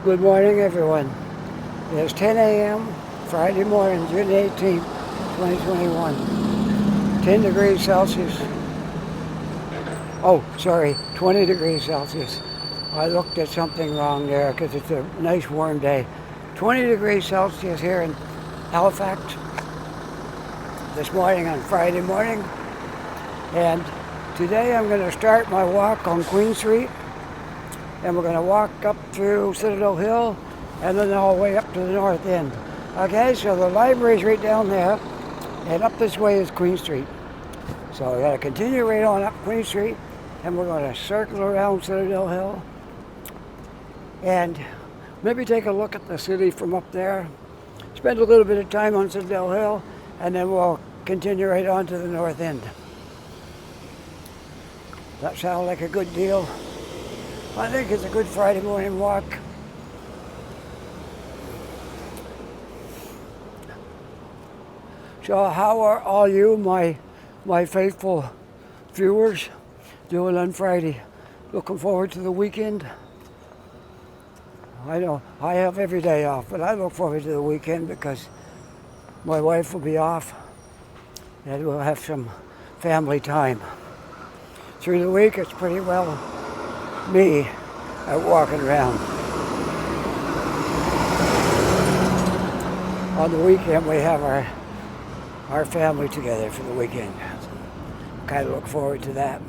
Good morning, everyone. It's 10 a.m. Friday morning, June 18th, 2021. 10 degrees Celsius. Oh, sorry, 20 degrees Celsius. I looked at something wrong there because it's a nice warm day. 20 degrees Celsius here in Halifax this morning on Friday morning. And today I'm going to start my walk on Queen Street. And we're going to walk up through Citadel Hill and then all the way up to the north end. Okay, so the library's right down there, and up this way is Queen Street. So we're going to continue right on up Queen Street, and we're going to circle around Citadel Hill and maybe take a look at the city from up there, spend a little bit of time on Citadel Hill, and then we'll continue right on to the north end. That sound like a good deal? I think it's a good Friday morning walk. So how are all you, my faithful viewers, doing on Friday? Looking forward to the weekend? I know I have every day off, but I look forward to the weekend because my wife will be off and we'll have some family time. Through the week, it's pretty well me walking around. On the weekend, we have our family together for the weekend. Kind of look forward to that.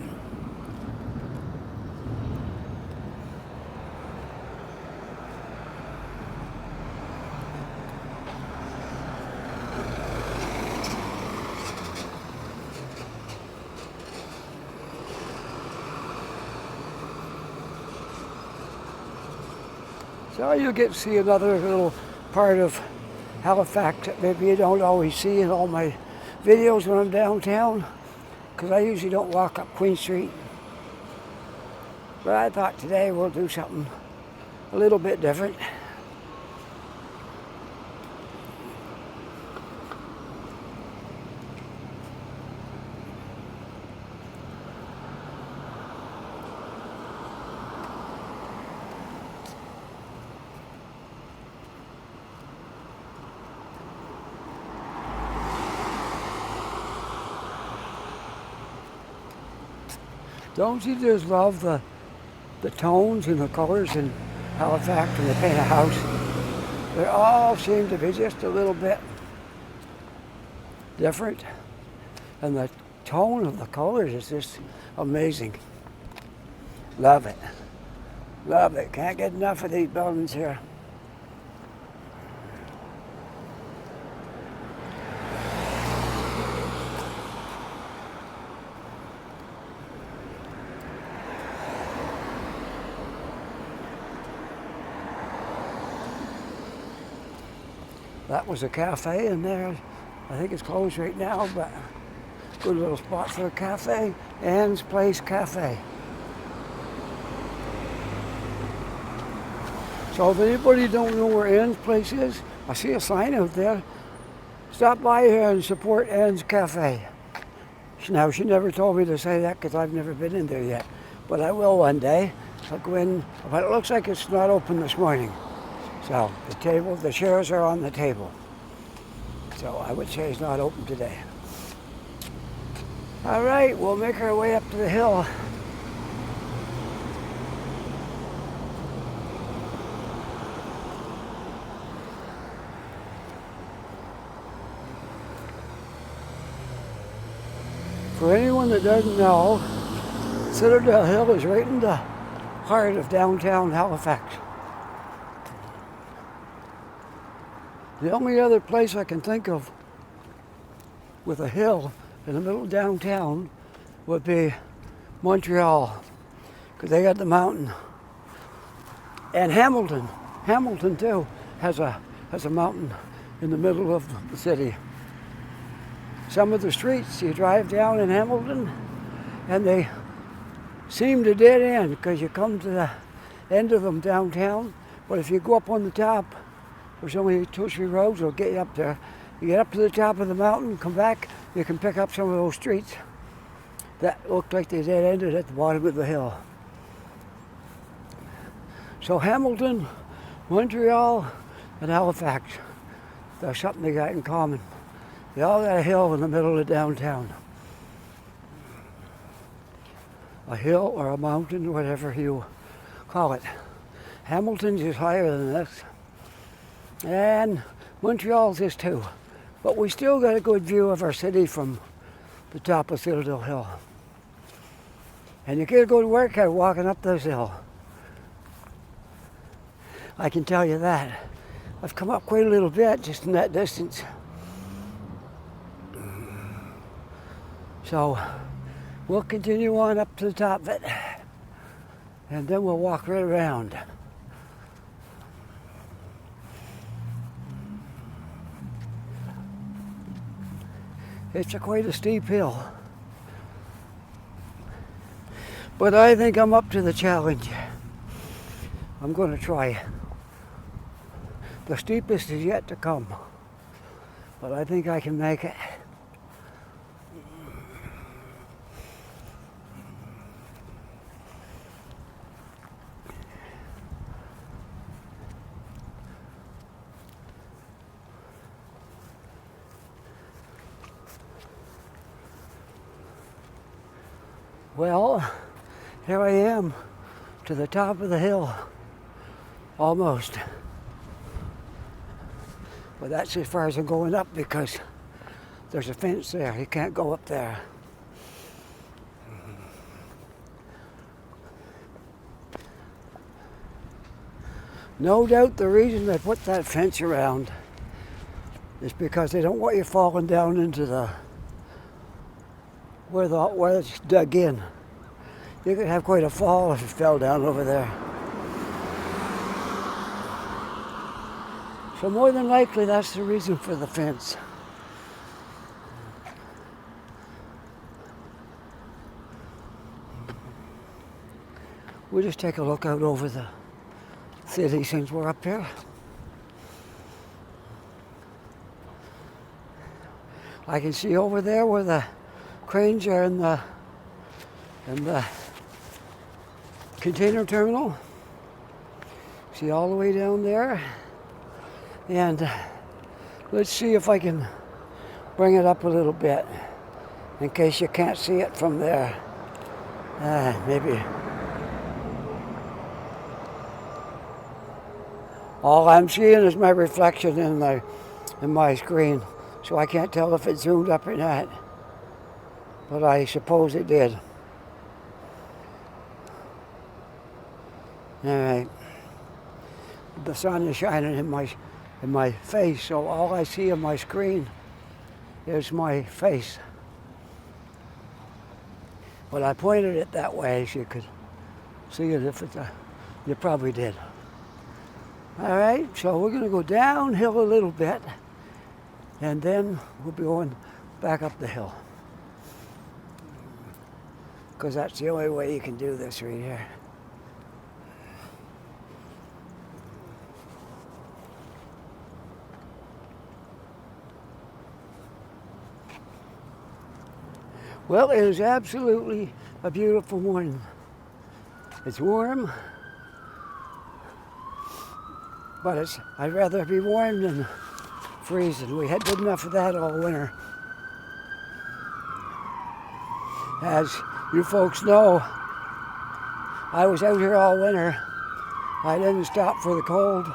So you get to see another little part of Halifax that maybe you don't always see in all my videos when I'm downtown, because I usually don't walk up Queen Street. But I thought today we'll do something a little bit different. Don't you just love the tones and the colors in Halifax when they paint a house? They all seem to be just a little bit different. And the tone of the colors is just amazing. Love it. Love it. Can't get enough of these buildings here. That was a cafe in there. I think it's closed right now, but good little spot for a cafe. Ann's Place Cafe. So if anybody don't know where Ann's Place is, I see a sign out there. Stop by here and support Ann's Cafe. Now, she never told me to say that because I've never been in there yet, but I will one day. I'll go in, but it looks like it's not open this morning. So the chairs are on the table. So I would say it's not open today. All right, we'll make our way up to the hill. For anyone that doesn't know, Citadel Hill is right in the heart of downtown Halifax. The only other place I can think of with a hill in the middle of downtown would be Montreal, because they got the mountain. And Hamilton too has a mountain in the middle of the city. Some of the streets you drive down in Hamilton and they seem to dead end because you come to the end of them downtown, but if you go up on the top, there's only 2 or 3 roads that'll get you up there. You get up to the top of the mountain, come back, you can pick up some of those streets that looked like they dead ended at the bottom of the hill. So Hamilton Montreal and Halifax, there's something they got in common. They all got a hill in the middle of downtown. A hill or a mountain, whatever you call it. Hamilton's is higher than this. And Montreal's is too. But we still got a good view of our city from the top of Citadel Hill. And you get a good workout walking up this hill. I can tell you that. I've come up quite a little bit just in that distance. So we'll continue on up to the top of it. And then we'll walk right around. It's quite a steep hill. But I think I'm up to the challenge. I'm going to try. The steepest is yet to come. But I think I can make it. Well, here I am to the top of the hill, almost. But that's as far as I'm going up because there's a fence there. You can't go up there. No doubt the reason they put that fence around is because they don't want you falling down into where it's dug in. You could have quite a fall if you fell down over there. So more than likely that's the reason for the fence. We'll just take a look out over the city since we're up here. I can see over there where the cranes are in the container terminal. See all the way down there. And let's see if I can bring it up a little bit in case you can't see it from there. Maybe. All I'm seeing is my reflection in my screen, so I can't tell if it zoomed up or not. But I suppose it did. All right. The sun is shining in my face, so all I see on my screen is my face. But I pointed it that way so you could see it if it's you probably did. All right, so we're going to go downhill a little bit, and then we'll be going back up the hill. Because that's the only way you can do this right here. Well, it is absolutely a beautiful morning. It's warm, but I'd rather be warm than freezing. We had good enough of that all winter. As you folks know, I was out here all winter. I didn't stop for the cold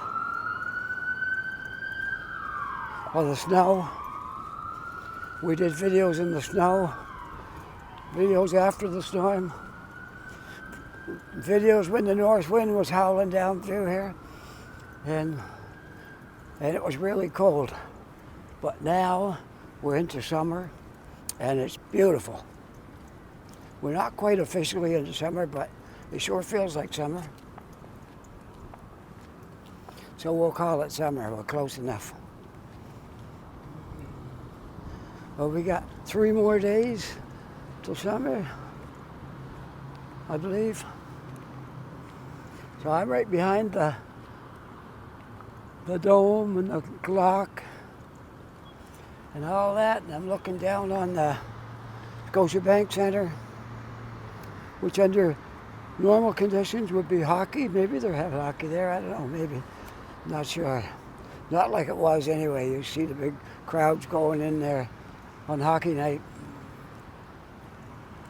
or the snow. We did videos in the snow, videos after the storm, videos when the north wind was howling down through here, and it was really cold. But now we're into summer and it's beautiful. We're not quite officially into summer, but it sure feels like summer. So we'll call it summer. We're close enough. Well, we got 3 more days till summer, I believe. So I'm right behind the dome and the clock and all that, and I'm looking down on the Scotiabank Centre, which under normal conditions would be hockey. Maybe they're having hockey there, I don't know, maybe. Not sure. Not like it was anyway. You see the big crowds going in there on hockey night.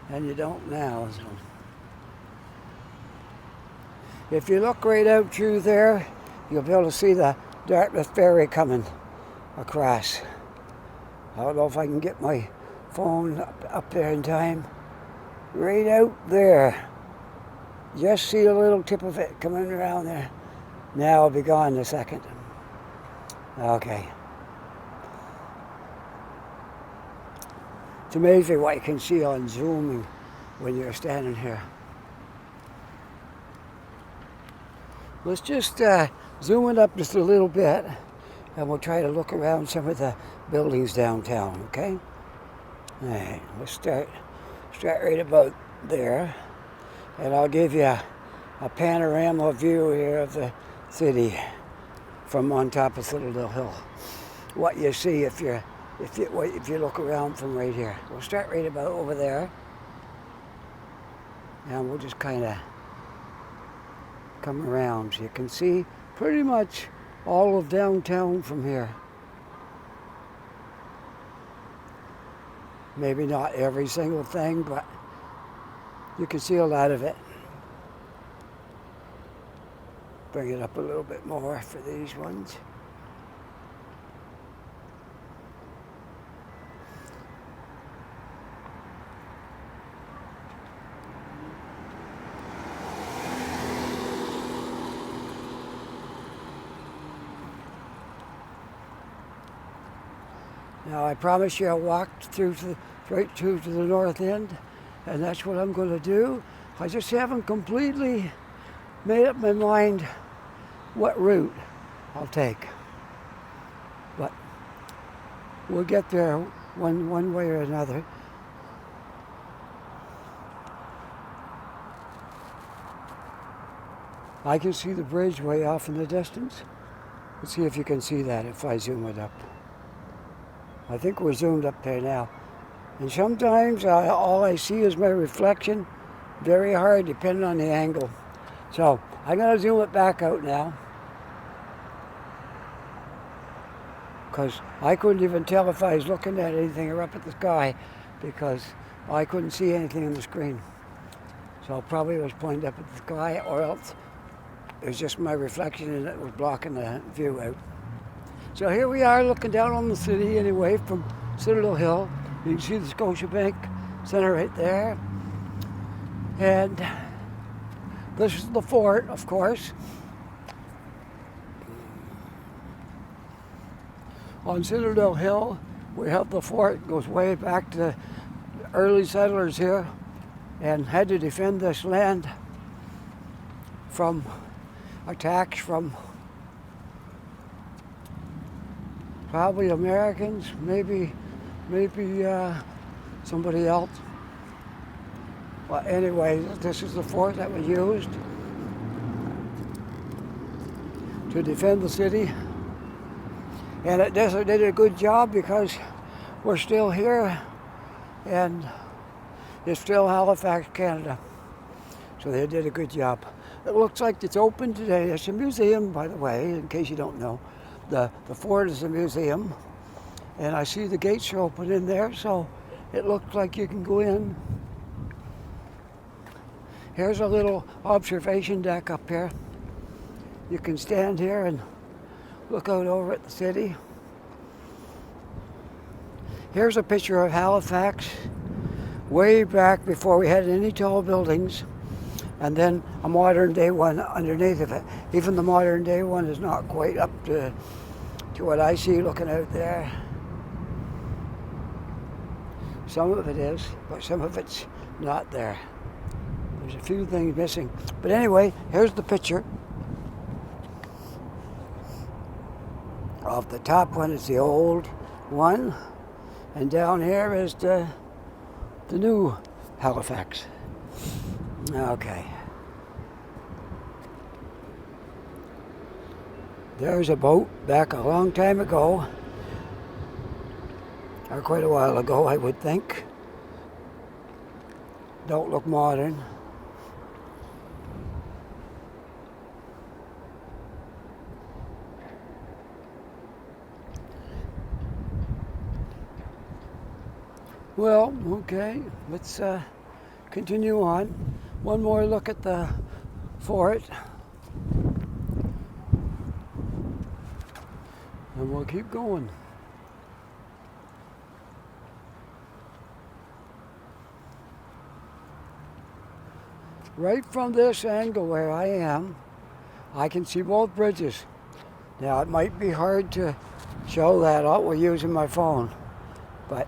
And you don't now. So. If you look right out through there, you'll be able to see the Dartmouth ferry coming across. I don't know if I can get my phone up there in time. Right out there. Just see a little tip of it coming around there. Now it'll be gone in a second. Okay. It's amazing what you can see on zooming when you're standing here. Let's just zoom it up just a little bit, and we'll try to look around some of the buildings downtown, okay? All right, let's start right about there, and I'll give you a panorama view here of the city from on top of Citadel Hill. What you see if you look around from right here. We'll start right about over there, and we'll just kind of come around so you can see pretty much all of downtown from here. Maybe not every single thing, but you can see a lot of it. Bring it up a little bit more for these ones. Now I promise you I walked right through to the north end, and that's what I'm going to do. I just haven't completely made up my mind what route I'll take. But we'll get there one way or another. I can see the bridge way off in the distance. Let's see if you can see that if I zoom it up. I think we're zoomed up there now. And sometimes all I see is my reflection. Very hard depending on the angle. So I'm going to zoom it back out now. Because I couldn't even tell if I was looking at anything or up at the sky, because I couldn't see anything on the screen. So I probably was pointing up at the sky, or else it was just my reflection and it was blocking the view out. So here we are looking down on the city anyway from Citadel Hill. You can see the Scotiabank Center right there. And this is the fort, of course. On Citadel Hill, we have the fort. It goes way back to the early settlers here and had to defend this land from attacks from probably Americans, maybe somebody else. Well, anyway, this is the fort that we used to defend the city. And it did a good job because we're still here and it's still Halifax, Canada. So they did a good job. It looks like it's open today. It's a museum, by the way, in case you don't know. The fort is a museum, and I see the gates are open in there, so it looks like you can go in. Here's a little observation deck up here. You can stand here and look out over at the city. Here's a picture of Halifax, way back before we had any tall buildings, and then a modern day one underneath of it. Even the modern day one is not quite up to what I see looking out there. Some of it is, but some of it's not there. There's a few things missing. But anyway, here's the picture. Of the top one is the old one, and down here is the new Halifax. Okay. There's a boat back a long time ago, or quite a while ago, I would think. Don't look modern. Well, okay, let's continue on. One more look at the fort, and we'll keep going. Right from this angle where I am, I can see both bridges. Now, it might be hard to show that out with using my phone, but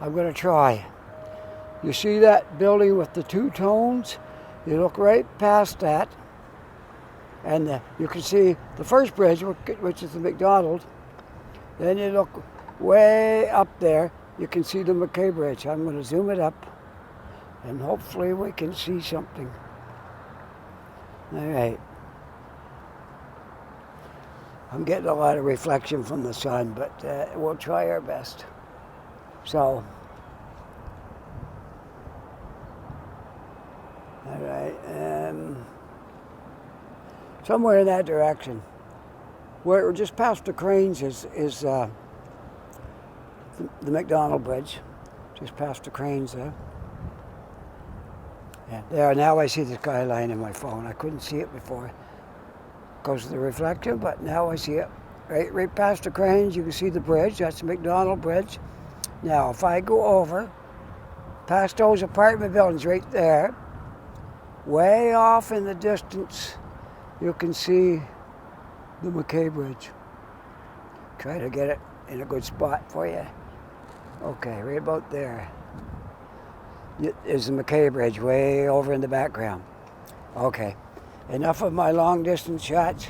I'm going to try. You see that building with the two tones? You look right past that, and you can see the first bridge, which is the McDonald. Then you look way up there, you can see the McKay Bridge. I'm going to zoom it up, and hopefully we can see something. All right. I'm getting a lot of reflection from the sun, but we'll try our best. So, all right, somewhere in that direction, where we're just past the cranes is the McDonald Bridge, just past the cranes there. Yeah, there, now I see the skyline in my phone. I couldn't see it before because of the reflection, but now I see it. Right past the cranes, you can see the bridge. That's the McDonald Bridge. Now, if I go over, past those apartment buildings right there, way off in the distance, you can see the McKay Bridge. Try to get it in a good spot for you. Okay, right about there is the McKay Bridge, way over in the background. Okay, enough of my long distance shots.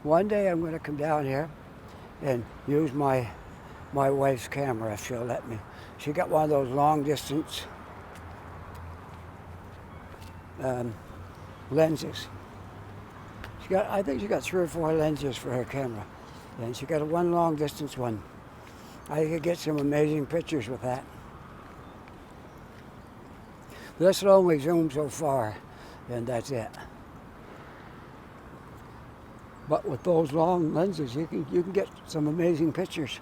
One day I'm going to come down here and use my wife's camera if she'll let me. She got one of those long distance lenses. I think she got 3 or 4 lenses for her camera. And she got a one long distance one. I could get some amazing pictures with that. This will only zoom so far, and that's it. But with those long lenses, you can get some amazing pictures.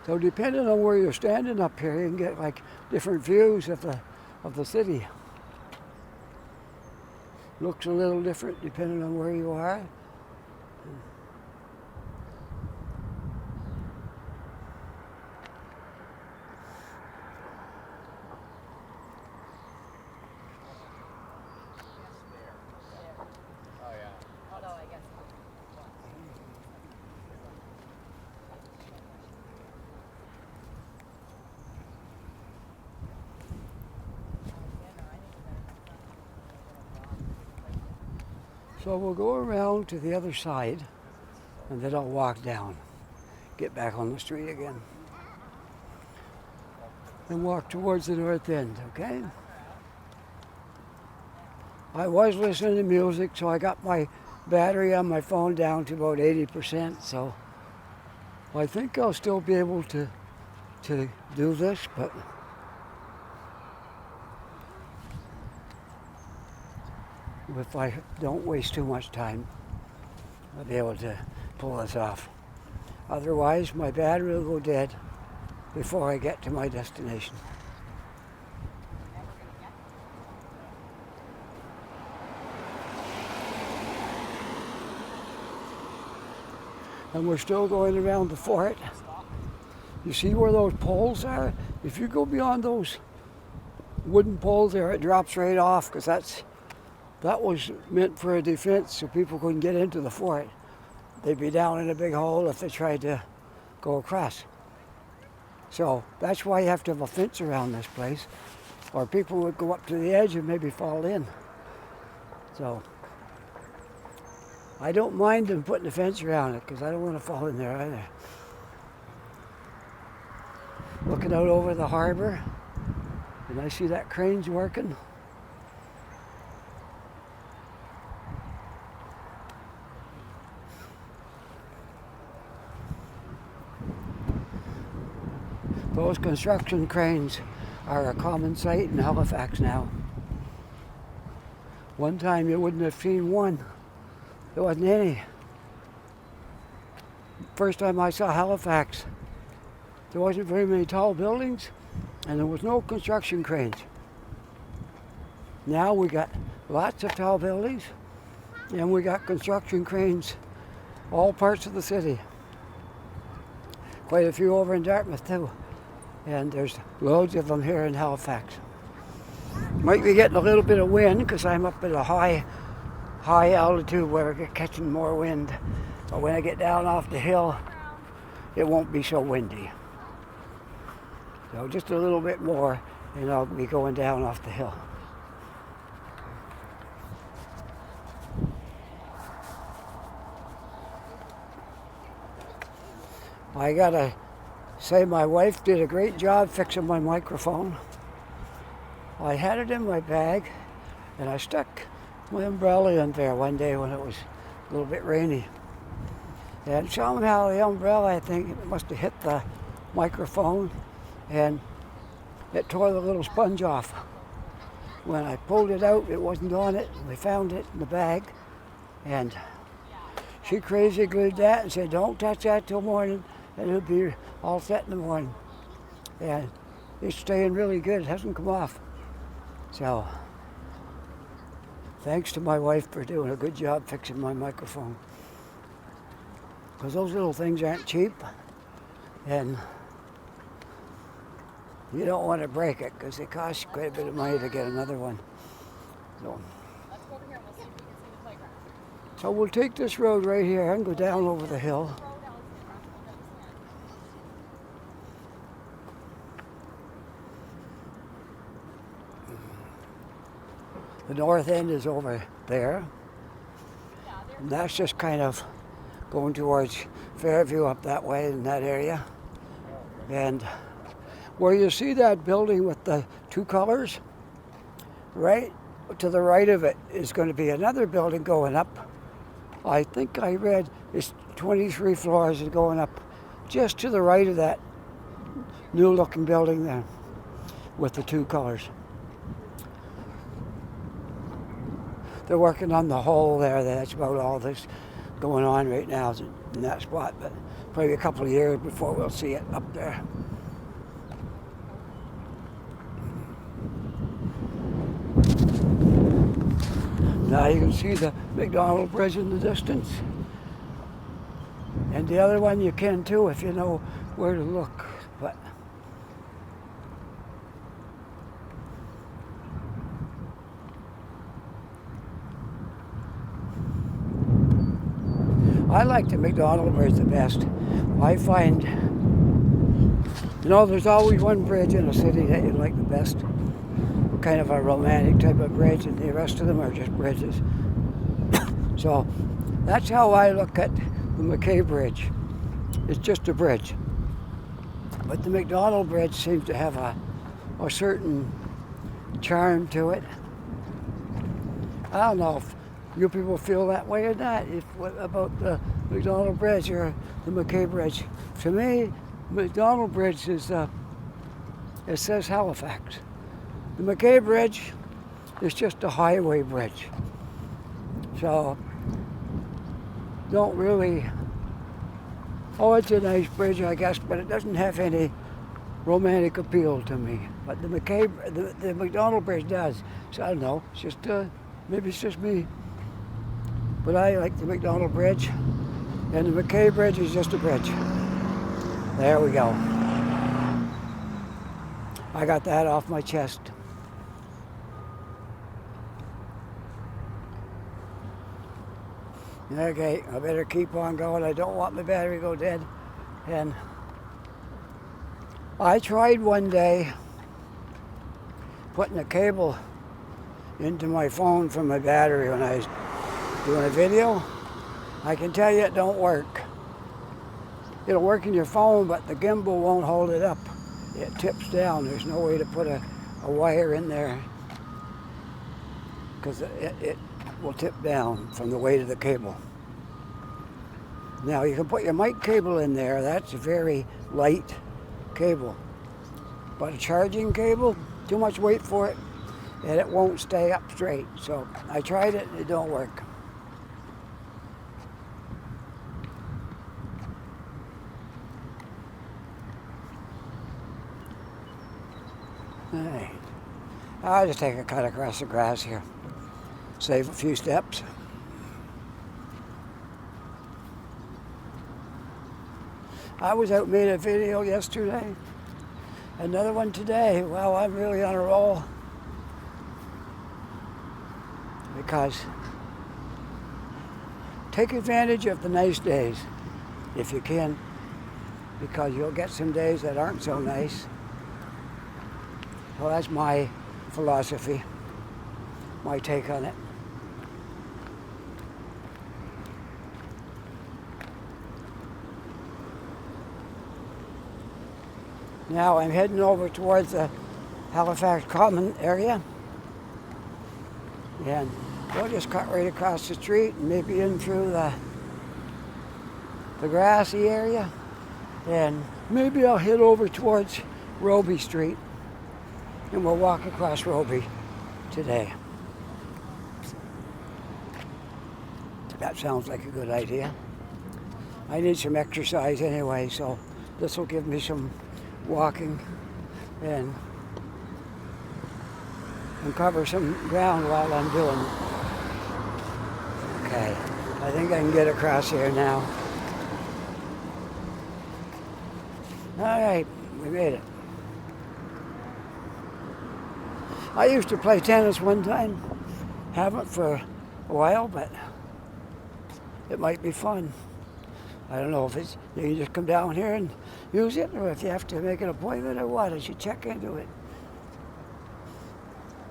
So depending on where you're standing up here, you can get like different views of the city. Looks a little different depending on where you are. So we'll go around to the other side, and then I'll walk down, get back on the street again, and walk towards the north end, okay? I was listening to music, so I got my battery on my phone down to about 80%, so I think I'll still be able to do this, but if I don't waste too much time, I'll be able to pull this off. Otherwise, my battery will go dead before I get to my destination. And we're still going around the fort. You see where those poles are? If you go beyond those wooden poles there, it drops right off, because that was meant for a defense so people couldn't get into the fort. They'd be down in a big hole if they tried to go across. So that's why you have to have a fence around this place, or people would go up to the edge and maybe fall in. So I don't mind them putting a fence around it, because I don't want to fall in there either. Looking out over the harbor, and I see that crane's working. Those construction cranes are a common sight in Halifax now. One time you wouldn't have seen one. There wasn't any. First time I saw Halifax, there wasn't very many tall buildings and there was no construction cranes. Now we got lots of tall buildings and we got construction cranes all parts of the city. Quite a few over in Dartmouth too. And there's loads of them here in Halifax. Might be getting a little bit of wind because I'm up at a high altitude where I get catching more wind. But when I get down off the hill, it won't be so windy. So just a little bit more and I'll be going down off the hill. I gotta say my wife did a great job fixing my microphone. I had it in my bag and I stuck my umbrella in there one day when it was a little bit rainy. And somehow the umbrella, I think, it must have hit the microphone and it tore the little sponge off. When I pulled it out, it wasn't on it. We found it in the bag and she crazy glued that and said, don't touch that till morning and it'll be all set in the morning. And it's staying really good, it hasn't come off. So, thanks to my wife for doing a good job fixing my microphone. Because those little things aren't cheap and you don't want to break it because it costs quite a bit of money to get another one. So we'll take this road right here and go down over the hill. The north end is over there. And that's just kind of going towards Fairview up that way in that area. And where you see that building with the two colors, right to the right of it is going to be another building going up. I think I read it's 23 floors and going up just to the right of that new looking building there with the two colors. They're working on the hole there. That's about all this going on right now in that spot, but probably a couple of years before we'll see it up there. Now you can see the McDonald Bridge in the distance. And the other one you can too if you know where to look. But I like the McDonald Bridge the best. I find, there's always one bridge in a city that you like the best. Kind of a romantic type of bridge, and the rest of them are just bridges. So that's how I look at the McKay Bridge. It's just a bridge. But the McDonald Bridge seems to have a certain charm to it. I don't know if you people feel that way or not about the McDonald Bridge or the McKay Bridge. To me, McDonald Bridge is, it says Halifax. The McKay Bridge is just a highway bridge. So, don't really, it's a nice bridge, I guess, but it doesn't have any romantic appeal to me. But the McDonald Bridge does. So I don't know, it's just, maybe it's just me. But I like the McDonald Bridge, and the McKay Bridge is just a bridge. There we go. I got that off my chest. Okay, I better keep on going. I don't want my battery to go dead. And I tried one day putting a cable into my phone from my battery when I was doing a video. I can tell you it don't work. It'll work in your phone, but the gimbal won't hold it up. It tips down. There's no way to put a wire in there because it will tip down from the weight of the cable. Now you can put your mic cable in there. That's a very light cable. But a charging cable, too much weight for it, and it won't stay up straight. So I tried it and it don't work. All right. I'll just take a cut across the grass here. Save a few steps. I was out, made a video yesterday. Another one today. Wow, I'm really on a roll. Because take advantage of the nice days if you can. Because you'll get some days that aren't so nice. Well, that's my philosophy, my take on it. Now I'm heading over towards the Halifax Common area. And we'll just cut right across the street and maybe in through the grassy area. And maybe I'll head over towards Roby Street. And we'll walk across Roby today. That sounds like a good idea. I need some exercise anyway, so this will give me some walking and cover some ground while I'm doing it. Okay, I think I can get across here now. All right, we made it. I used to play tennis one time. Haven't for a while, but it might be fun. I don't know if it's, you can just come down here and use it, or if you have to make an appointment or what, I should check into it.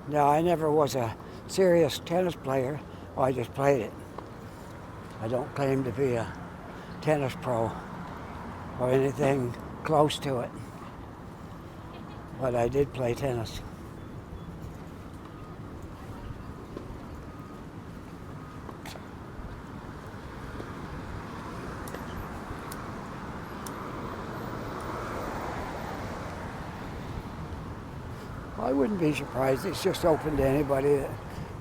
No, I never was a serious tennis player. I just played it. I don't claim to be a tennis pro or anything close to it. But I did play tennis. I wouldn't be surprised. It's just open to anybody that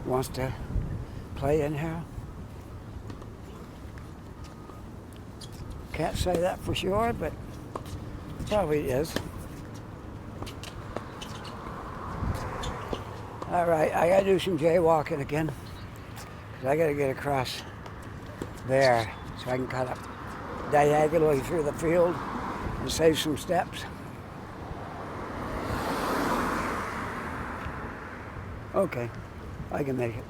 wants to play in here. Can't say that for sure, but probably is. All right, I gotta do some jaywalking again, because I gotta get across there so I can cut up diagonally through the field and save some steps. Okay, I can make it.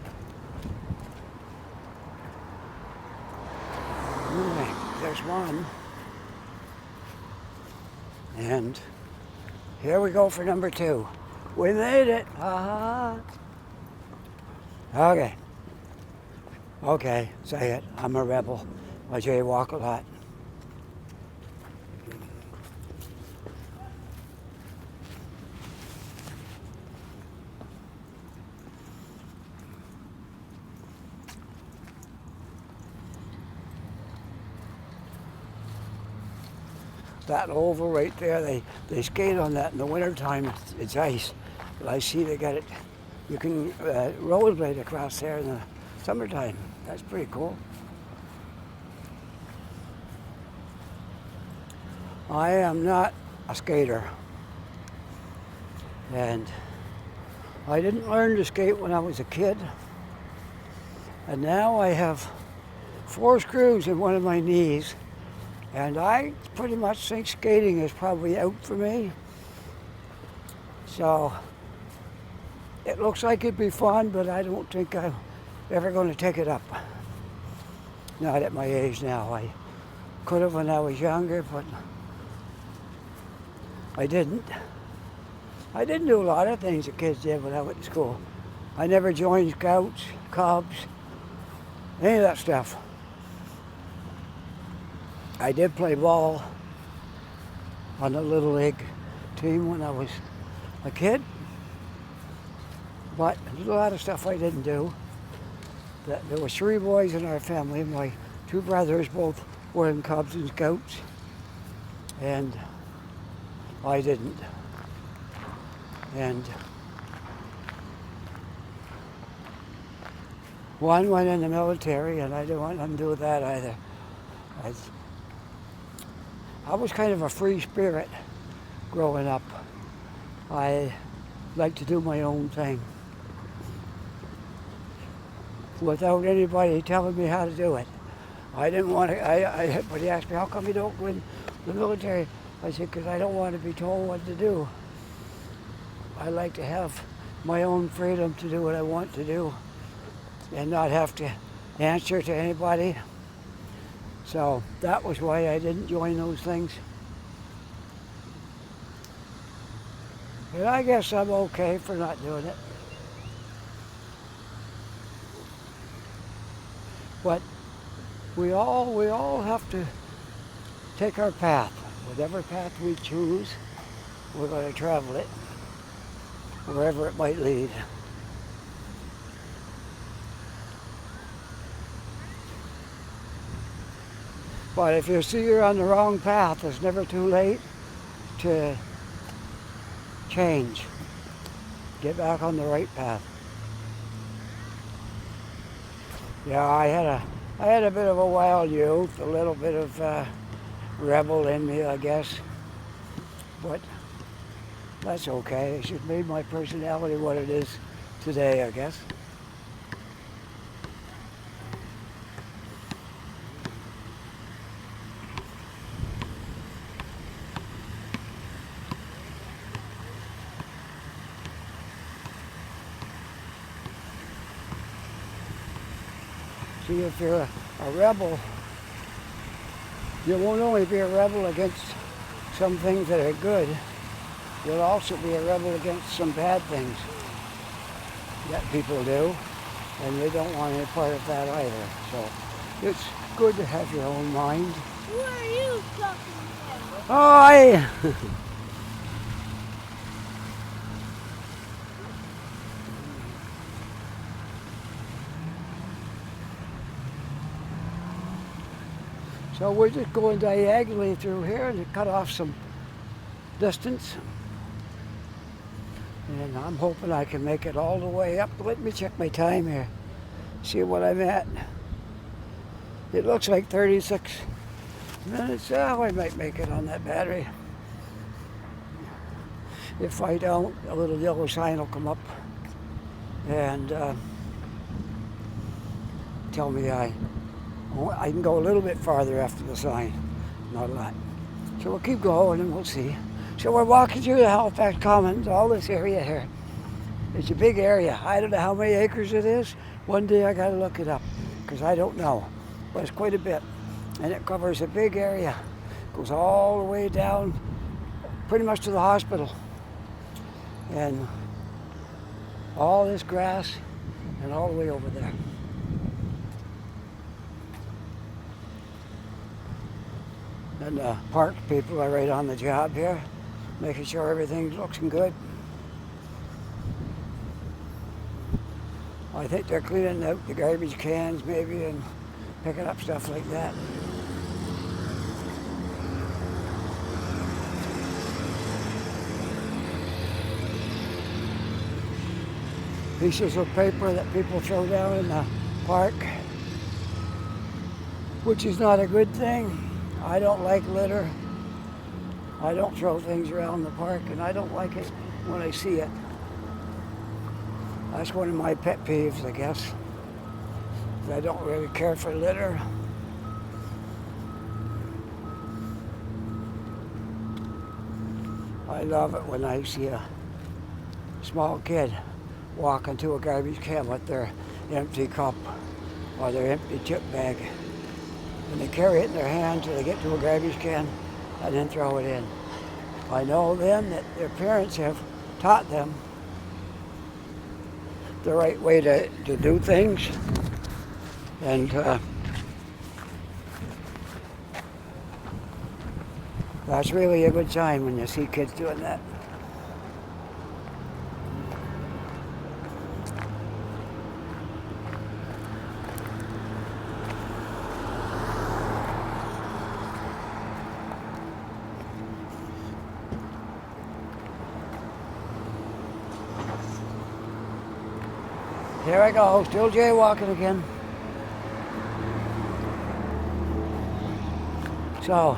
All right, there's one. And here we go for number 2. We made it. Okay. Okay, say it. I'm a rebel. I jaywalk a lot. That oval right there, they skate on that in the wintertime. It's ice. But I see they got it. You can rollerblade across there in the summertime. That's pretty cool. I am not a skater. And I didn't learn to skate when I was a kid. And now I have 4 screws in one of my knees. And I pretty much think skating is probably out for me. So it looks like it'd be fun, but I don't think I'm ever going to take it up. Not at my age now. I could have when I was younger, but I didn't. I didn't do a lot of things that kids did when I went to school. I never joined Scouts, Cubs, any of that stuff. I did play ball on the Little League team when I was a kid, but there's a lot of stuff I didn't do. There were 3 boys in our family. My 2 brothers both were in Cubs and Scouts, and I didn't. And one went in the military, and I didn't want nothing to do with that either. I was kind of a free spirit growing up. I liked to do my own thing without anybody telling me how to do it. I didn't want to, but he asked me, how come you don't go in the military? I said, because I don't want to be told what to do. I like to have my own freedom to do what I want to do and not have to answer to anybody. So that was why I didn't join those things. And I guess I'm okay for not doing it. But we all have to take our path. Whatever path we choose, we're going to travel it, wherever it might lead. But if you see you're on the wrong path, it's never too late to change. Get back on the right path. Yeah, I had a bit of a wild youth, a little bit of rebel in me, I guess. But that's okay. It just made my personality what it is today, I guess. See, if you're a rebel, you won't only be a rebel against some things that are good, you'll also be a rebel against some bad things that people do, and they don't want any part of that either. So it's good to have your own mind. Who are you talking to? Hi! So we're just going diagonally through here and cut off some distance. And I'm hoping I can make it all the way up. Let me check my time here. See what I'm at. It looks like 36 minutes. Oh, I might make it on that battery. If I don't, a little yellow sign will come up and tell me I can go a little bit farther after the sign, not a lot. So we'll keep going and we'll see. So we're walking through the Halifax Commons, all this area here. It's a big area. I don't know how many acres it is. One day I gotta look it up, because I don't know. But it's quite a bit. And it covers a big area. Goes all the way down, pretty much to the hospital. And all this grass, and all the way over there. And the park people are right on the job here, making sure everything's looking good. I think they're cleaning out the garbage cans maybe and picking up stuff like that. Pieces of paper that people throw down in the park, which is not a good thing. I don't like litter. I don't throw things around the park, and I don't like it when I see it. That's one of my pet peeves, I guess. I don't really care for litter. I love it when I see a small kid walk into a garbage can with their empty cup or their empty chip bag. And they carry it in their hand till they get to a garbage can and then throw it in. I know then that their parents have taught them the right way to do things. And that's really a good sign when you see kids doing that. Here I go, still jaywalking again. So,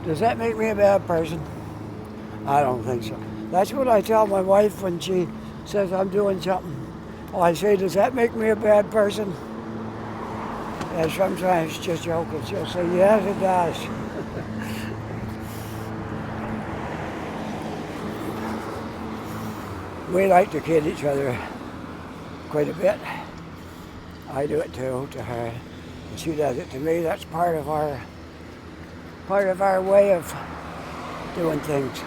does that make me a bad person? I don't think so. That's what I tell my wife when she says I'm doing something. I say, does that make me a bad person? And sometimes she's just joking. She'll say, yes, it does. We like to kid each other quite a bit. I do it too to her, and she does it to me. That's part of our way of doing things.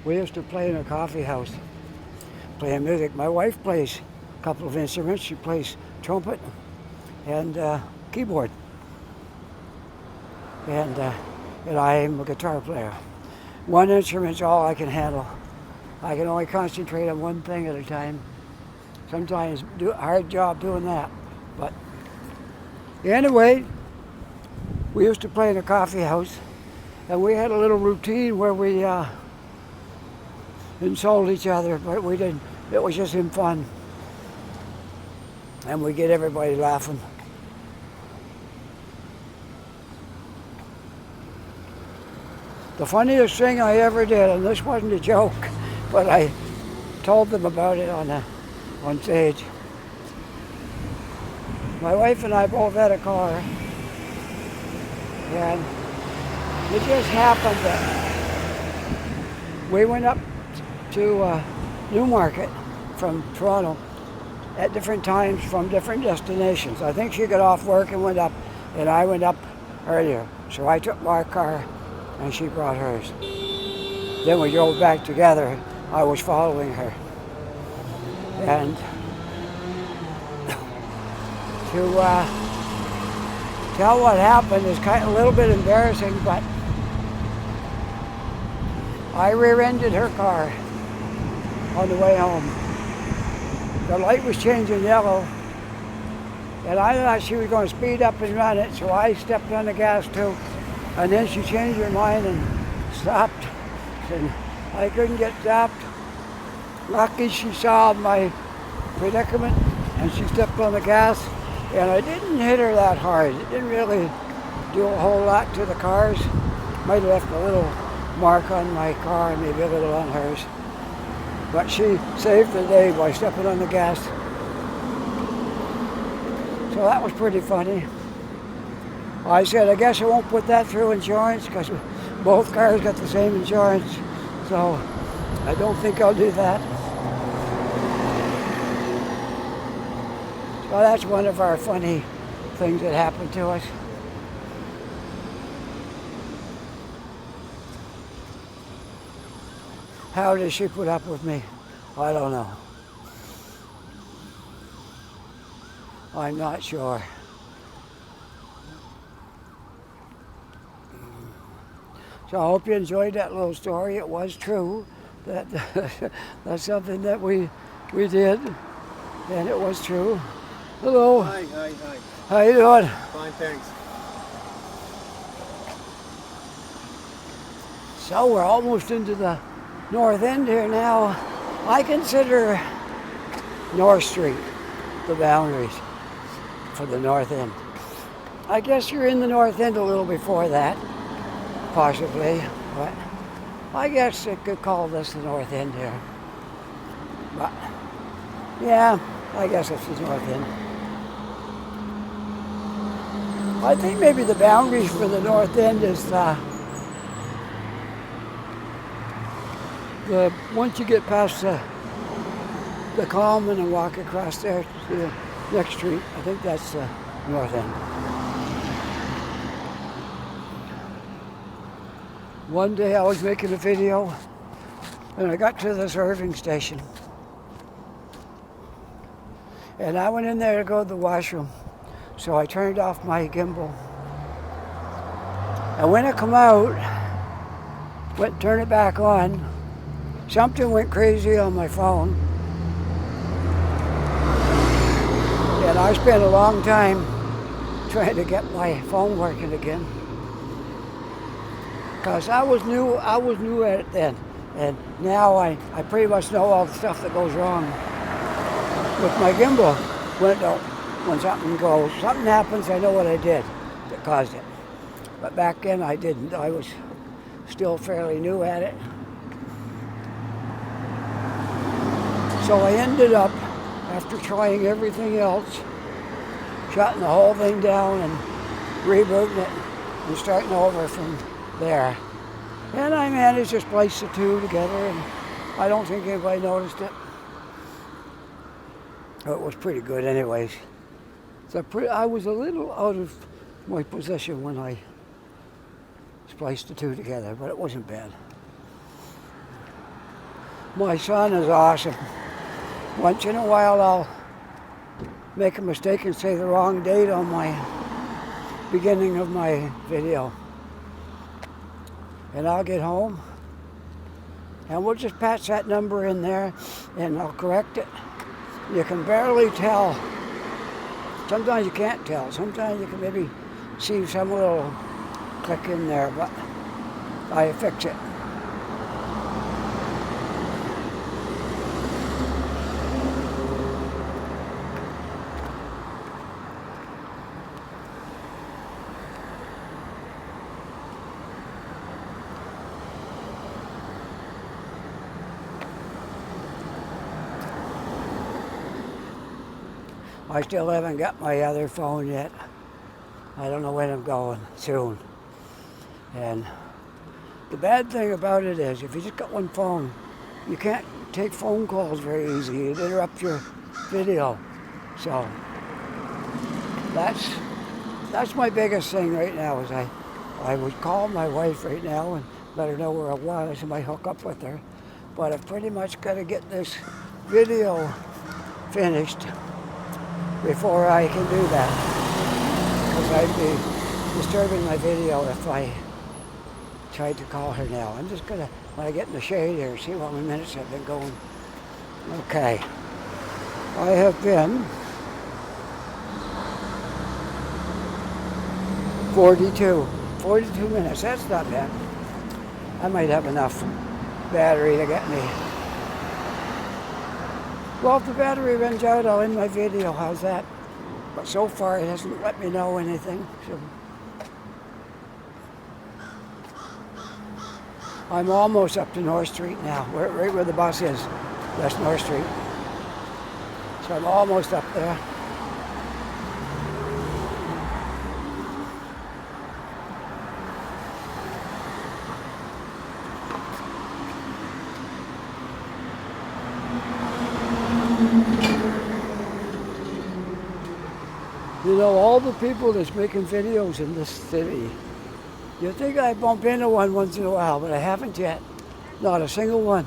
We used to play in a coffee house, playing music. My wife plays a couple of instruments. She plays trumpet and keyboard, and I am a guitar player. One instrument's all I can handle. I can only concentrate on one thing at a time. Sometimes do a hard job doing that. But anyway, we used to play in a coffee house, and we had a little routine where we insult each other, but we didn't. It was just in fun, and we get everybody laughing. The funniest thing I ever did, and this wasn't a joke, but I told them about it on stage. My wife and I both had a car, and it just happened that we went up to Newmarket from Toronto at different times from different destinations. I think she got off work and went up, and I went up earlier. So I took my car and she brought hers. Then we drove back together. I was following her. And to tell what happened is kind of a little bit embarrassing, but I rear-ended her car on the way home. The light was changing yellow, and I thought she was going to speed up and run it, so I stepped on the gas too. And then she changed her mind and stopped, and I couldn't get stopped. Lucky she saw my predicament, and she stepped on the gas, and I didn't hit her that hard. It didn't really do a whole lot to the cars. Might have left a little mark on my car and maybe a little on hers. But she saved the day by stepping on the gas. So that was pretty funny. I said, I guess I won't put that through insurance because both cars got the same insurance. So I don't think I'll do that. So that's one of our funny things that happened to us. How does she put up with me? I don't know. I'm not sure. So I hope you enjoyed that little story. It was true. That's something that we did, and it was true. Hello. Hi. How you doing? Fine, thanks. So we're almost into the north end here now. I consider North Street the boundaries for the north end. I guess you're in the north end a little before that, possibly, but I guess they could call this the north end here. But yeah, I guess it's the north end. I think maybe the boundaries for the north end is the once you get past the common and walk across there to the next street, I think that's the north end. One day I was making a video and I got to the serving station and I went in there to go to the washroom. So I turned off my gimbal. And when I come out, turn it back on, something went crazy on my phone. And I spent a long time trying to get my phone working again. Because I was new at it then. And now I pretty much know all the stuff that goes wrong with my gimbal. When something happens, I know what I did that caused it. But back then I didn't. I was still fairly new at it. So I ended up, after trying everything else, shutting the whole thing down and rebooting it and starting over from there. And I managed to splice the two together, and I don't think anybody noticed it. It was pretty good anyways. I was a little out of my position when I spliced the two together, but it wasn't bad. My son is awesome. Once in a while I'll make a mistake and say the wrong date on my beginning of my video. And I'll get home and we'll just patch that number in there and I'll correct it. You can barely tell. Sometimes you can't tell. Sometimes you can maybe see some little click in there, but I fix it. I still haven't got my other phone yet. I don't know when I'm going, soon. And the bad thing about it is, if you just got one phone, you can't take phone calls very easy. It interrupts your video. So that's my biggest thing right now. Is I would call my wife right now and let her know where I was. I might hook up with her, but I've pretty much got to get this video finished before I can do that, because I'd be disturbing my video if I tried to call her now. I'm just gonna, when I get in the shade here, see how many minutes I've been going. Okay, I have been 42 minutes. That's not bad. I might have enough battery to get me. Well, if the battery runs out, I'll end my video. How's that? But so far, it hasn't let me know anything. So I'm almost up to North Street now, right where the bus is. That's North Street. So I'm almost up there. You know, all the people that's making videos in this city, you think I bump into one once in a while, but I haven't yet. Not a single one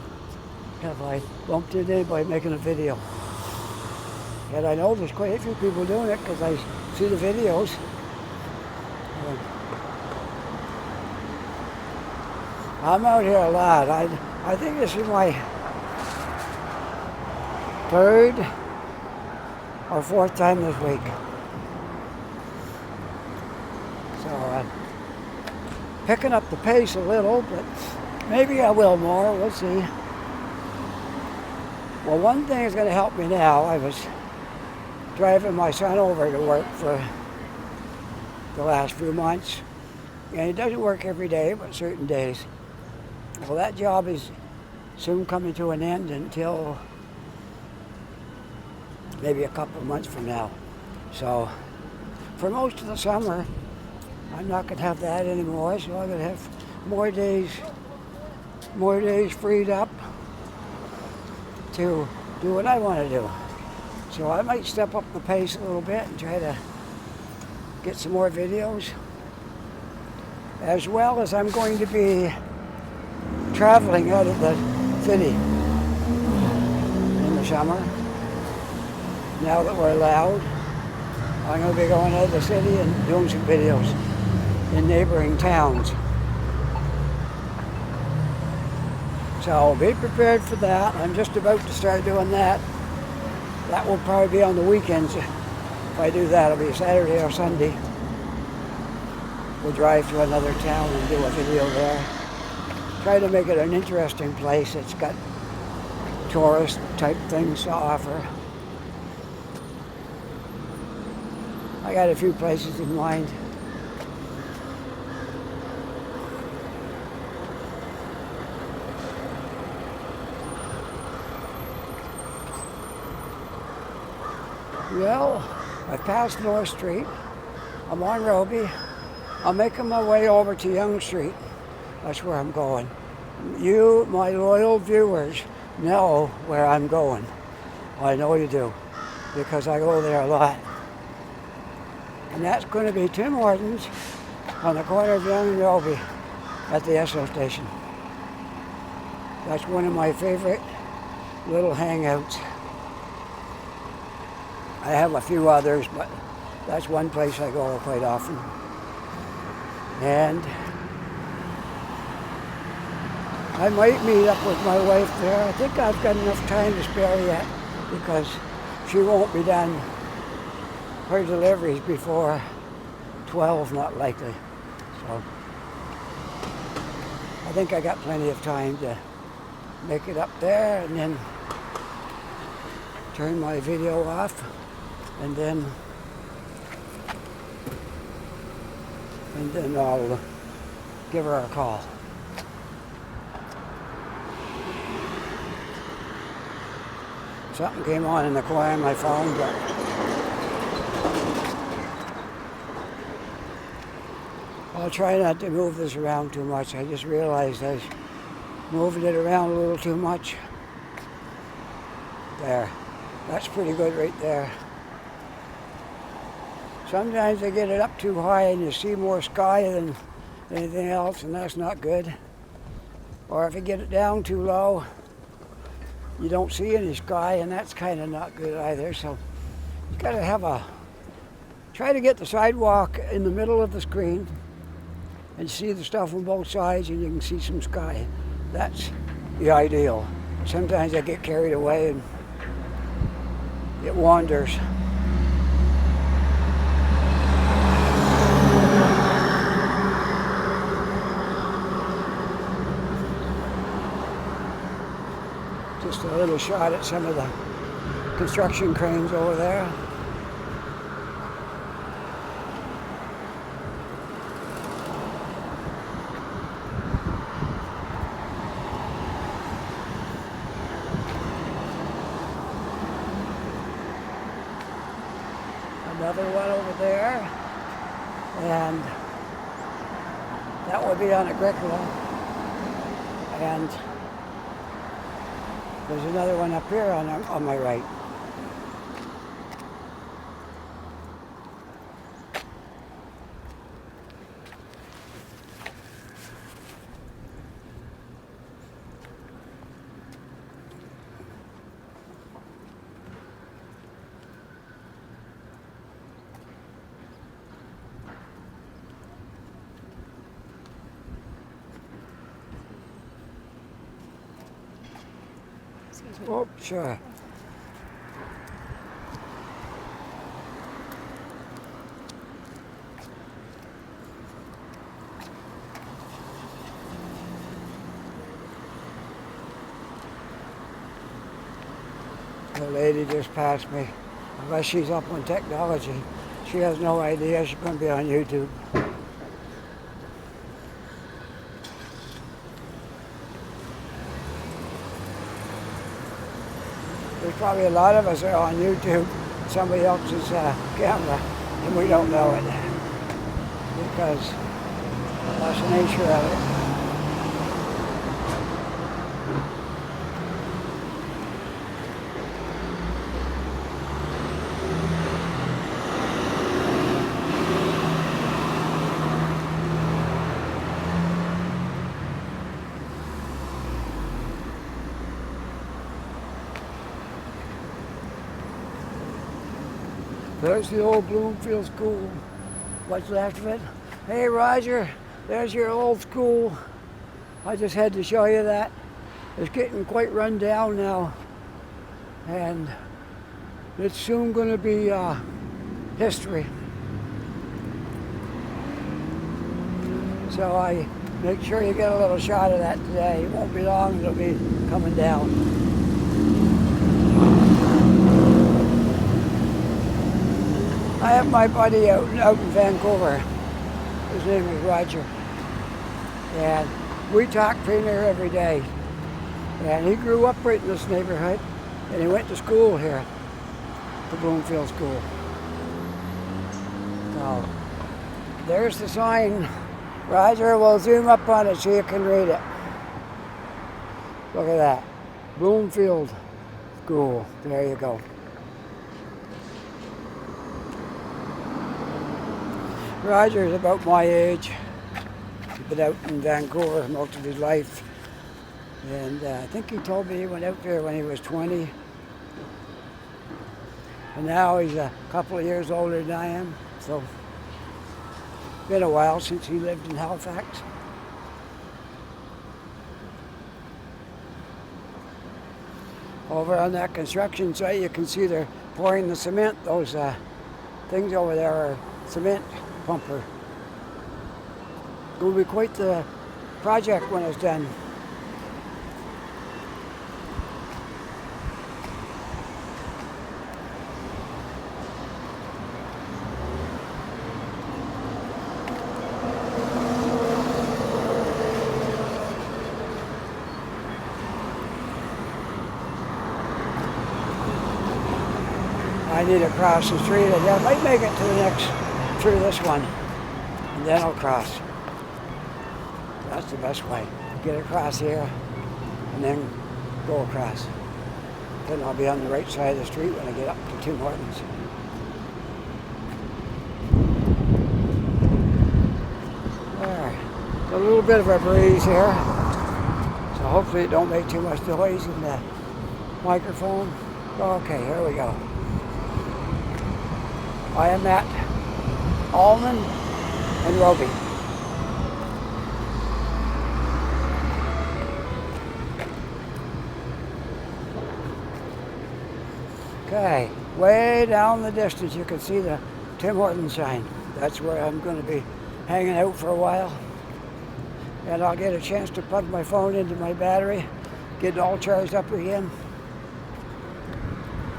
have I bumped into anybody making a video. And I know there's quite a few people doing it because I see the videos. I'm out here a lot. I think this is my third or fourth time this week. So picking up the pace a little, but maybe I will more. We'll see. Well, one thing is going to help me now. I was driving my son over to work for the last few months, and he doesn't work every day, but certain days. Well, that job is soon coming to an end until maybe a couple of months from now. So for most of the summer, I'm not going to have that anymore, so I'm going to have more days freed up to do what I want to do. So I might step up the pace a little bit and try to get some more videos. As well as I'm going to be traveling out of the city in the summer. Now that we're allowed, I'm going to be going out of the city and doing some videos in neighboring towns. So be prepared for that. I'm just about to start doing that. That will probably be on the weekends. If I do that, it'll be Saturday or Sunday. We'll drive to another town and do a video there. try to make it an interesting place. It's got tourist type things to offer. I got a few places in mind. Well, I passed North Street. I'm on Roby. I'm making my way over to Yonge Street. That's where I'm going. You, my loyal viewers, know where I'm going. I know you do, because I go there a lot. And that's going to be Tim Hortons on the corner of Yonge and Roby at the Esso station. That's one of my favorite little hangouts. I have a few others, but that's one place I go quite often. And I might meet up with my wife there. I think I've got enough time to spare yet, because she won't be done her deliveries before 12, not likely. So I think I got plenty of time to make it up there and then turn my video off and then I'll give her a call. Something came on in the corner of my phone, but I'll try not to move this around too much. I just realized I was moving it around a little too much. There. That's pretty good right there. Sometimes I get it up too high and you see more sky than anything else, and that's not good. Or if you get it down too low, you don't see any sky, and that's kind of not good either. So you gotta have try to get the sidewalk in the middle of the screen and see the stuff on both sides, and you can see some sky. That's the ideal. Sometimes I get carried away and it wanders. Just a little shot at some of the construction cranes over there. Another one over there, and that would be on Agricola, and there's another one up here on my right. Oh, sure. The lady just passed me. Unless she's up on technology, she has no idea she's going to be on YouTube. There's probably a lot of us are on YouTube, somebody else's camera, and we don't know it, because that's the nature of it. There's the old Bloomfield School. What's left of it? Hey Roger, there's your old school. I just had to show you that. It's getting quite run down now, and it's soon going to be history. So I Make sure you get a little shot of that today. It won't be long, it'll be coming down. I have my buddy out in Vancouver. His name is Roger. And we talk pretty near every day. And he grew up right in this neighborhood. And he went to school here, the Bloomfield School. So, there's the sign. Roger, we'll zoom up on it so you can read it. Look at that. Bloomfield School. There you go. Roger's about my age. He's been out in Vancouver most of his life. And I think he told me he went out there when he was 20. And now he's a couple of years older than I am. So, been a while since he lived in Halifax. Over on that construction site, you can see they're pouring the cement. Those things over there are cement pumper. It will be quite the project when it's done. I need to cross the street. I might make it to the next, through this one, and then I'll cross. That's the best way. Get across here, and then go across. Then I'll be on the right side of the street when I get up to Tim Hortons. There. A little bit of a breeze here, so hopefully it don't make too much noise in the microphone. Okay, here we go. I am at Almond and Roby. Okay, way down the distance you can see the Tim Hortons sign. That's where I'm going to be hanging out for a while. And I'll get a chance to plug my phone into my battery, get it all charged up again.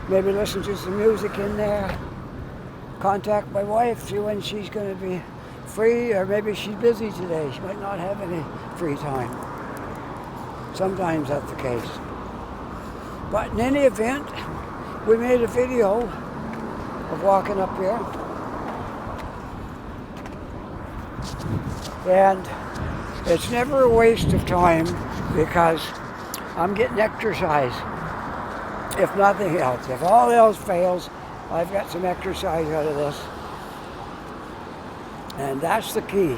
Maybe listen to some music in there. Contact my wife, see when she's going to be free, or maybe she's busy today. She might not have any free time. Sometimes that's the case. But in any event, we made a video of walking up here. And it's never a waste of time because I'm getting exercise, if nothing else. If all else fails, I've got some exercise out of this. And that's the key.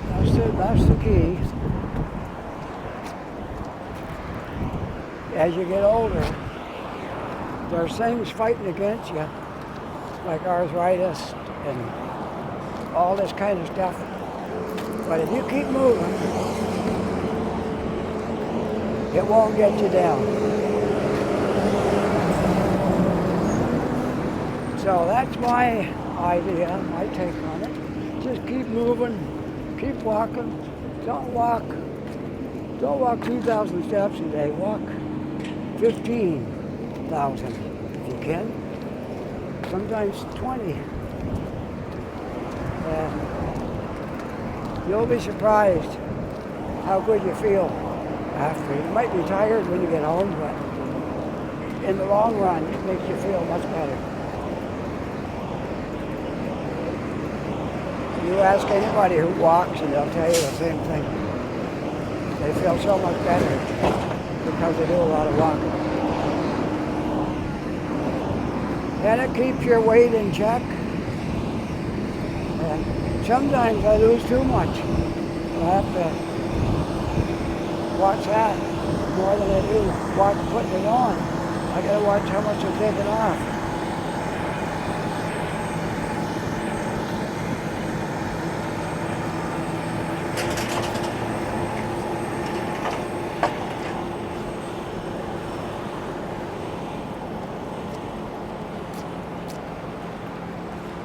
That's the key. As you get older, there's things fighting against you, like arthritis and all this kind of stuff. But if you keep moving, it won't get you down. So that's my idea, my take on it. Just keep moving, keep walking. Don't walk 2,000 steps a day. Walk 15,000 if you can. Sometimes 20. And you'll be surprised how good you feel after. You might be tired when you get home, but in the long run, it makes you feel much better. You ask anybody who walks and they'll tell you the same thing. They feel so much better because they do a lot of walking. And it keeps your weight in check. And sometimes I lose too much. I have to watch that more than I do watch putting it on. I gotta watch how much I'm taking off.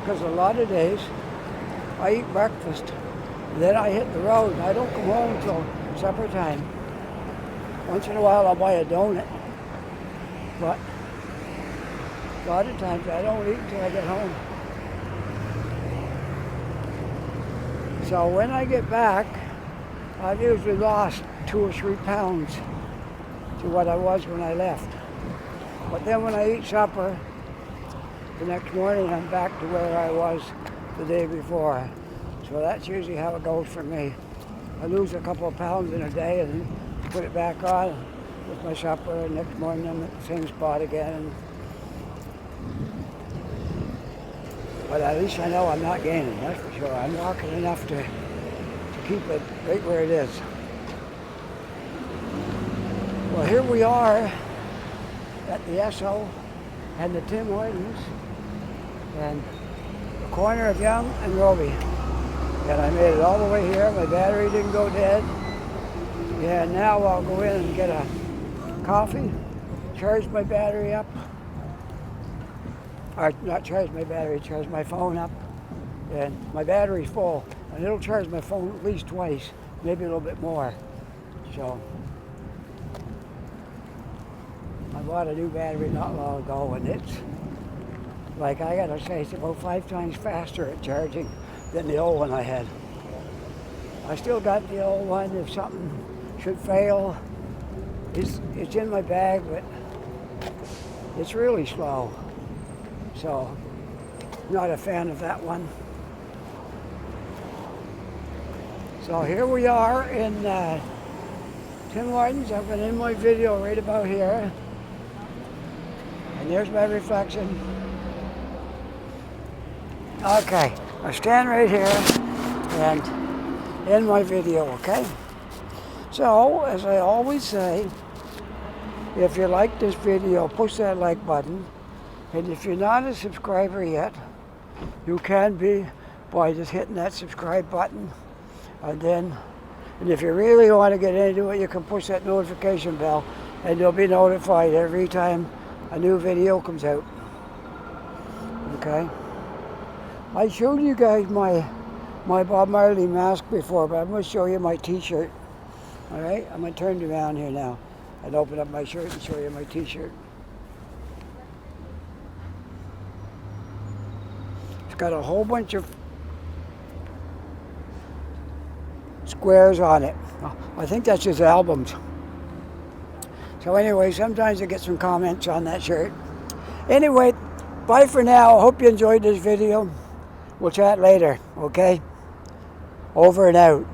Because a lot of days I eat breakfast Then I hit the road, and I don't come home till supper time. Once in a while I'll buy a donut, but a lot of times I don't eat until I get home. So when I get back, I've usually lost 2 or 3 pounds to what I was when I left. But then when I eat supper, the next morning I'm back to where I was the day before. So that's usually how it goes for me. I lose a couple of pounds in a day and then put it back on with my supper, and next morning I'm at the same spot again. But at least I know I'm not gaining, that's for sure. I'm walking enough to keep it right where it is. Well, here we are at the Esso and the Tim Hortons and the corner of Young and Roby. And I made it all the way here. My battery didn't go dead. And now I'll go in and get a coffee, charge my battery up. Or not charge my battery, charge my phone up. And my battery's full. And it'll charge my phone at least twice, maybe a little bit more. So I bought a new battery not long ago, and it's like, I gotta say, it's about 5 times faster at charging than the old one I had. I still got the old one. If something should fail, it's in my bag, but it's really slow. So, not a fan of that one. So here we are in Tim Hortons. I've been in my video right about here. And there's my reflection. Okay, I stand right here and in my video, okay? So, as I always say, if you like this video, push that like button. And if you're not a subscriber yet, you can be by just hitting that subscribe button. And if you really want to get into it, you can push that notification bell and you'll be notified every time a new video comes out. Okay? I showed you guys my Bob Marley mask before, but I'm going to show you my t-shirt. Alright? I'm going to turn around here now and open up my shirt and show you my t-shirt. It's got a whole bunch of squares on it. I think that's his albums. So anyway, sometimes I get some comments on that shirt. Anyway, bye for now. Hope you enjoyed this video. We'll chat later, okay? Over and out.